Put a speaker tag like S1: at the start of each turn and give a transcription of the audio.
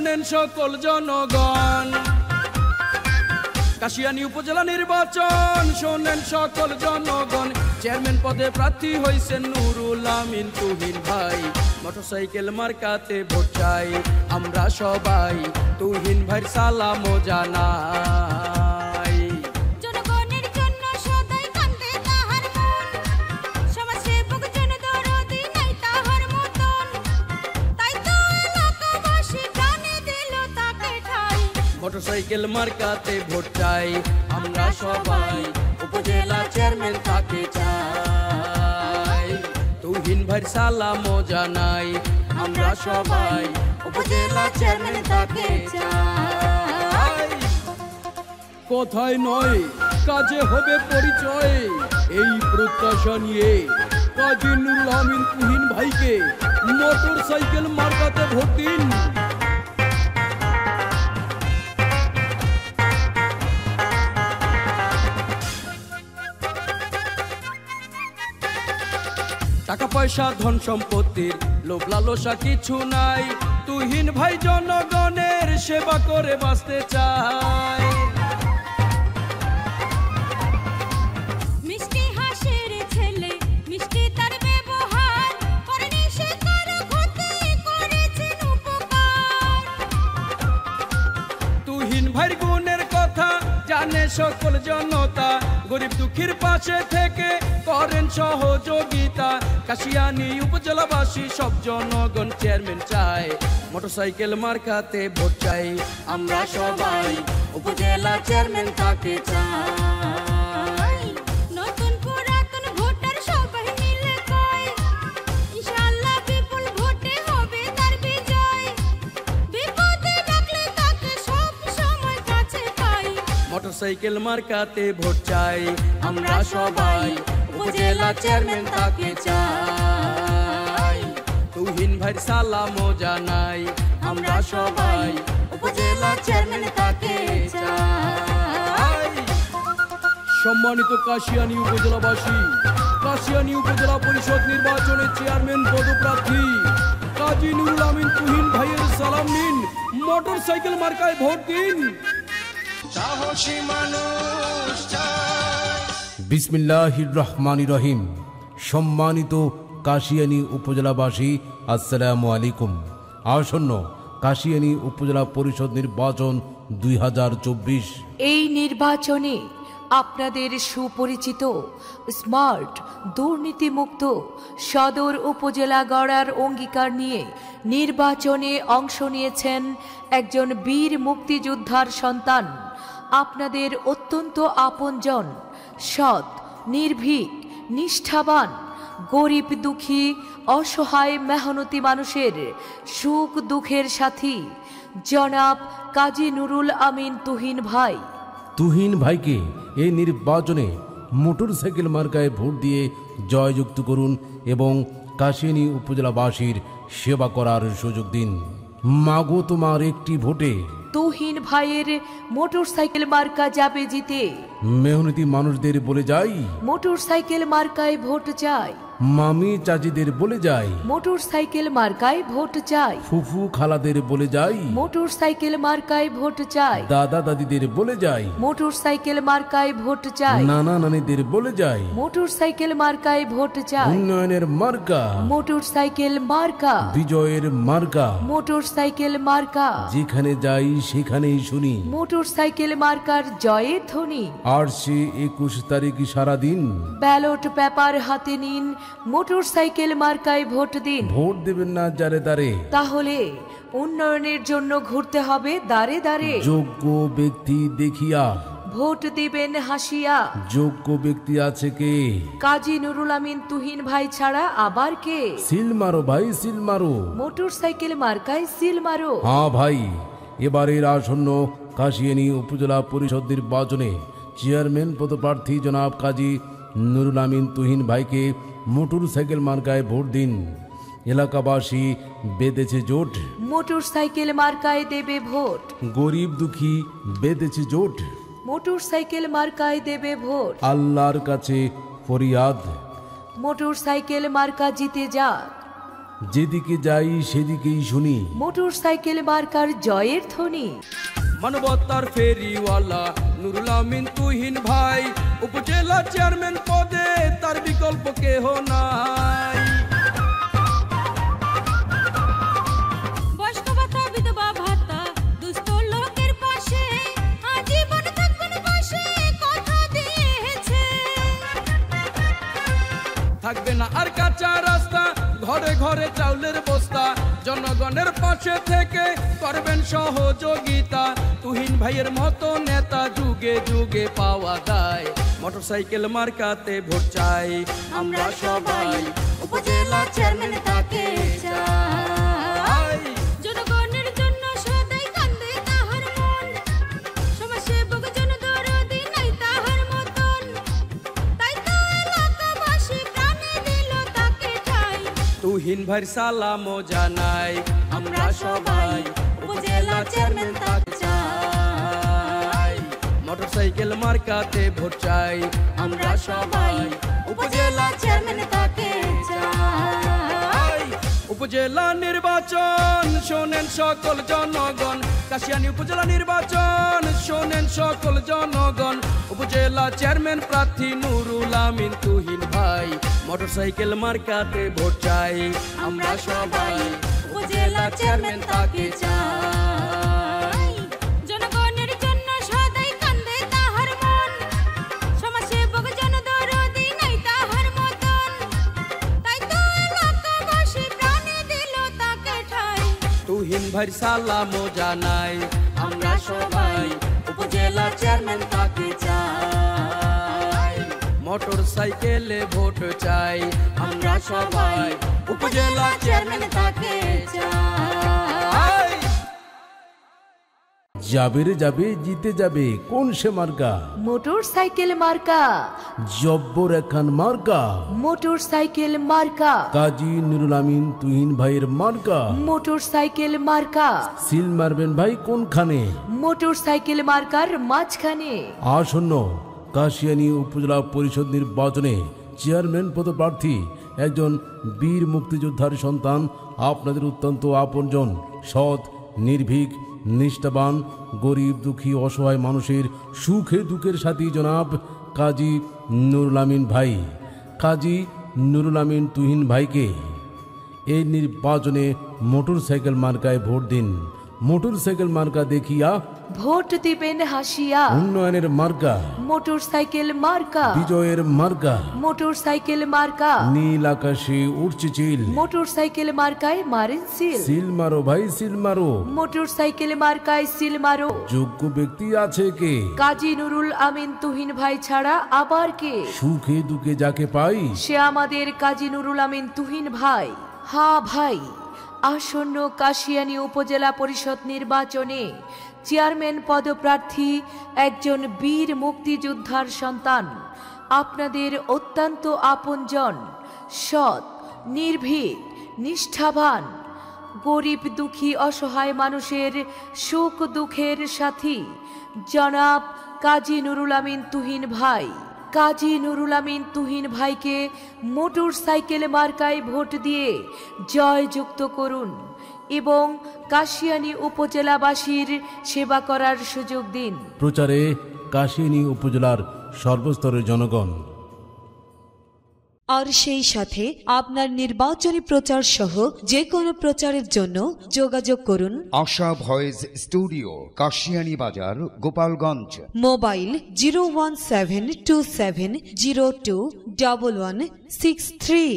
S1: শোনেন সকল জনগণ, কাশিয়ানী উপজেলা নির্বাচন শোনেন সকল জনগণ। চেয়ারম্যান পদে প্রার্থী হয়েছেন নুরুল আমিন তুহিন ভাই, মোটরসাইকেল মার্কাতে ভোট চাই আমরা সবাই, তুহিন ভাইয়ের সালাম জানাই।
S2: জনগণের জন্য সদাই কান্দে তাহার মন, সমাজসেবক জনদরদি নাই তাহার মতন, তাই তো এলাকাবাসী প্রাণে দিল তাকে ঠাই।
S1: মোটরসাইকেল মার্কাতে ভোট চাই আমরা সবাই, উপজেলা চেয়ারম্যান তাকে চাই, তুহিন ভাইয়ের সালাম জানাই আমরা সবাই, উপজেলা চেয়ারম্যান তাকে চাই। কথায় নয় কাজে হবে পরিচয়, এই প্রত্যাশা নিয়ে কাজী নুরুল আমিন তুহিন ভাইকে মোটরসাইকেল মার্কাতে ভোট দিন। টাকা পয়সা ধন সম্পত্তির লোভ লালসা কিছু নাই, তুহিন ভাই জনগণের সেবা করে বাঁচতে চায়।
S2: মিষ্টি হাসির ছেলে মিষ্টি তার ব্যবহার, করেনি সে কারো ক্ষতি, করেছেন উপকার।
S1: তুহিন ভাইয়ের গুণের কথা জানে সকল জনতা, গরিব দুঃখীর পাশে থেকে করেন সহযোগিতা। কাশিয়ানী উপজেলাবাসী সব জনগণ চেয়ারম্যান চায়, মোটরসাইকেল মার্কাতে ভোট চাই আমরা সবাই, উপজেলা চেয়ারম্যান তাকে চাই।
S2: নতুন পুরাতন ভোটার সবাই মিলে কয়, ইনশাআল্লাহ বিপুল ভোটে হবে তার বিজয়, বিপদে ডাকলে তাকে সব সময় কাছে পাই।
S1: মোটরসাইকেল মার্কাতে ভোট চাই আমরা সবাই, উপজেলা চেয়ারম্যান তাকে চাই, তুহিন ভাইয়ের সালাম জানাই আমরা সবাই, উপজেলা চেয়ারম্যান তাকে চাই। সম্মানিত কাশিয়ানী উপজেলাবাসী, কাশিয়ানী উপজেলা পরিষদ নির্বাচনে চেয়ারম্যান পদপ্রার্থী কাজী নুরুল আমিন তুহিন ভাইয়ের সালাম নিন, মোটরসাইকেল মার্কায় ভোট দিন।
S3: সাহসী মানুষ চাই।
S4: বিসমিল্লাহির রহমানির রহিম। সম্মানিত কাশিয়ানী উপজেলাবাসী, আসসালামু আলাইকুম। আসন্ন কাশিয়ানী উপজেলা পরিষদ নির্বাচন 2024।
S5: এই নির্বাচনে আপনাদের সুপরিচিত স্মার্ট দুর্নীতিমুক্ত সদর উপজেলা গড়ার অঙ্গীকার নিয়ে নির্বাচনে অংশ নিয়েছেন একজন বীর মুক্তিযোদ্ধার সন্তান, আপনাদের অত্যন্ত আপনজন, সৎ, নির্ভীক, নিষ্ঠাবান, গরিব দুঃখী অসহায় মেহনতি মানুষের সুখ দুঃখের সাথী জনাব কাজী নুরুল আমিন তুহিন ভাই।
S4: তুহিন ভাইকে এই নির্বাচনে মোটরসাইকেল মার্কায় ভোট দিয়ে জয়যুক্ত করুন এবং কাশিয়ানী উপজেলাবাসীর সেবা করার সুযোগ দিন। মাগো তোমার একটি ভোটে
S5: তুহিন ভাইয়ের মোটরসাইকেল মার্কা যাবে জিতে।
S4: মেহনতি মানুষদের বলে যাই,
S5: মোটরসাইকেল মার্কায় ভোট চাই।
S4: মামি চাচিদের বলে যাই,
S5: মোটরসাইকেল মার্কায় ভোট চাই।
S4: ফুফু খালাদের বলে যাই,
S5: মোটরসাইকেল মার্কায় ভোট চাই।
S4: দাদা দাদিদের বলে যাই,
S5: মোটরসাইকেল মার্কায় ভোট চাই।
S4: নানা নানিদের বলে যাই,
S5: মোটরসাইকেল মার্কায় ভোট চাই।
S4: উন্নয়নের মার্কা,
S5: মোটরসাইকেল মার্কা,
S4: বিজয়ের মার্কা,
S5: মোটরসাইকেল মার্কা।
S4: যেখানে যাই সেখানেই শুনি
S5: মোটরসাইকেল মার্কার জয়ের ধ্বনি।
S4: আর সে 21 তারিখ সারাদিন
S5: ব্যালট পেপার হাতে নিন, মোটরসাইকেল মার্কায় ভোট দিন।
S4: ভোট দেবেন না যারে তারে,
S5: তাহলে উন্নয়নের জন্য ঘুরতে হবে দাঁড়ে দাঁড়ে।
S4: যোগ্য ব্যক্তি দেখিয়া
S5: ভোট দিবেন হাসিয়া।
S4: যোগ্য ব্যক্তি আছে কে?
S5: কাজী নুরুল আমিন তুহিন ভাই ছাড়া আবার কে?
S4: সিল মারো ভাই, সিল মারো।
S5: মোটরসাইকেল মার্কায় সিল মারো।
S4: হ্যাঁ ভাই, এবারের আসন্ন কাশিয়ানী উপজেলা পরিষদ নির্বাচনে চেয়ারম্যান পদপ্রার্থী জনাব কাজী নুরুল আমিন তুহিন ভাইকে মোটরসাইকেল মার্কায় ভোট দিন। এলাকাবাসী বেঁধেছে জোট,
S5: মোটরসাইকেল মার্কায় দেবে ভোট।
S4: গরিব দুঃখী বেঁধেছে জোট,
S5: মোটরসাইকেল মার্কায় দেবে ভোট।
S4: আল্লাহর কাছে ফরিয়াদ,
S5: মোটরসাইকেল মার্কা জিতে যাক।
S4: যেদিকে যাই সেদিকেই শুনি
S5: মোটর সাইকেল মার্কার জয়ের ধ্বনি।
S1: মানবতার ফেরিওয়ালা নুরুল আমিন তুহিন ভাই, উপজেলা চেয়ারম্যান পদে তার বিকল্প কেহ নাই।
S2: বয়স্ক ভাতা, বিধবা ভাতা, দুস্থ লোকের পাশে আজীবন থাকবেন পাশে, কথা দিয়েছে।
S1: থাকবে না আর কাঁচা রাস্তা, ঘরে ঘরে চাউলের বস্তা, জনগণের পাশে থেকে করবেন সহযোগিতা। তুহিন ভাইয়ের মতো নেতা যুগে যুগে পাওয়া যায়, মোটরসাইকেল মার্কাতে ভোট চাই
S2: আমরা সবাই উপজেলা চেয়ারম্যান তাকে চাই। জনগণের জন্য সদাই কান্দে তাহার মন, সমাজসেবক জনদরদি নাই তাহার মতন। তাই তো এলাকাবাসী প্রাণে দিল তাকে ঠাই।
S1: তুহিন ভাইয়ের সালামও জানাই, আমরা সবাই উপজেলা চেয়ারম্যান তাকে চাই, মোটরসাইকেল মার্কাতে ভোট চাই আমরা সবাই উপজেলা চেয়ারম্যান তাকে চাই। উপজেলা নির্বাচন শোনেন সকল জনগণ, কাশিয়ানী উপজেলা নির্বাচন শোনেন সকল জনগণ। উপজেলা চেয়ারম্যান প্রার্থী নুরুল আমিন তুহিন ভাই, মোটরসাইকেল মার্কাতে ভোট চাই আমরা সবাই উপজেলা চেয়ারম্যান তাকে চাই।
S2: জনগণের জন্য সদাই কান্দে তাহার মন, সমাজসেবক জনদরদি নাই তাহার মতন। তাই তো এলাকাবাসী প্রাণে দিল তাকে ঠাই।
S1: তুহিন ভাইয়ের সালামও জানাই, আমরা সবাই উপজেলা চেয়ারম্যান তাকে চাই, মোটরসাইকেলে ভোট চাই আমরা সবাই উপজেলা চেয়ারম্যান তাকে চাই।
S4: যাবে রে যাবে, জিতে যাবে কোন সে মার্কা?
S5: মোটর সাইকেল মার্কা,
S4: জব্বর একখান মার্কা,
S5: মোটর সাইকেল মার্কা,
S4: কাজী নুরুল আমিন তুহিন ভাইয়ের মার্কা।
S5: মোটর সাইকেল মার্কা,
S4: সিল মারবেন ভাই কোনখানে?
S5: মোটর সাইকেল মার্কার মাঝখানে।
S4: আসন্ন কাশিয়ানী উপজেলা পরিষদ নির্বাচনে চেয়ারম্যান পদপ্রার্থী একজন বীর মুক্তিযোদ্ধার সন্তান, আপনাদের অত্যন্ত আপনজন, সৎ, নির্ভীক, নিষ্ঠাবান, গরিব দুঃখী অসহায় মানুষের সুখে দুঃখের সাথী জনাব কাজী নুরুল আমিন ভাই। কাজী নুরুল আমিন তুহিন ভাইকে এই নির্বাচনে মোটরসাইকেল মার্কায় ভোট দিন। মোটরসাইকেল মার্কা দেখিয়া
S5: ভোট দিবেন হাসিয়া,
S4: উন্নয়নের মার্কা,
S5: মোটর সাইকেল মার্কা,
S4: বিজয়ের মার্কা,
S5: মোটর সাইকেল মার্কা,
S4: নীল আকাশে উঠছে চিল,
S5: মোটর সাইকেল মার্কায় মারেন সিল।
S4: সিল মারো ভাই সিল মারো,
S5: মোটর সাইকেল মার্কায় সিল মারো।
S4: যোগ্য ব্যক্তি আছে কে?
S5: কাজী নুরুল আমিন তুহিন ভাই ছাড়া আবার কে?
S4: সুখে দুঃখে যাকে পাই
S5: সে আমাদের কাজী নুরুল আমিন তুহিন ভাই। হ্যাঁ ভাই, আসন্ন কাশিয়ানী উপজেলা পরিষদ নির্বাচনে চেয়ারম্যান পদপ্রার্থী একজন বীর মুক্তিযোদ্ধার সন্তান, আপনাদের অত্যন্ত আপনজন, সৎ, নির্ভীক, নিষ্ঠাবান, গরিব দুঃখী অসহায় মানুষের সুখ দুঃখের সাথী জনাব কাজী নুরুল আমিন তুহিন ভাই। কাজী নুরুল আমিন তুহিন ভাইকে মোটর সাইকেল মার্কায় ভোট দিয়ে জয়যুক্ত করুন এবং কাশিয়ানী উপজেলাবাসীর সেবা করার সুযোগ দিন।
S4: প্রচারে কাশিয়ানী উপজেলার সর্বস্তরের জনগণ।
S6: আর সেই সাথে আপনার নির্বাচনী প্রচার সহ যে কোনো প্রচারের জন্য যোগাযোগ করুন
S7: আশা ভয়েস স্টুডিও, কাশিয়ানী বাজার, গোপালগঞ্জ।
S6: মোবাইল 01727021163।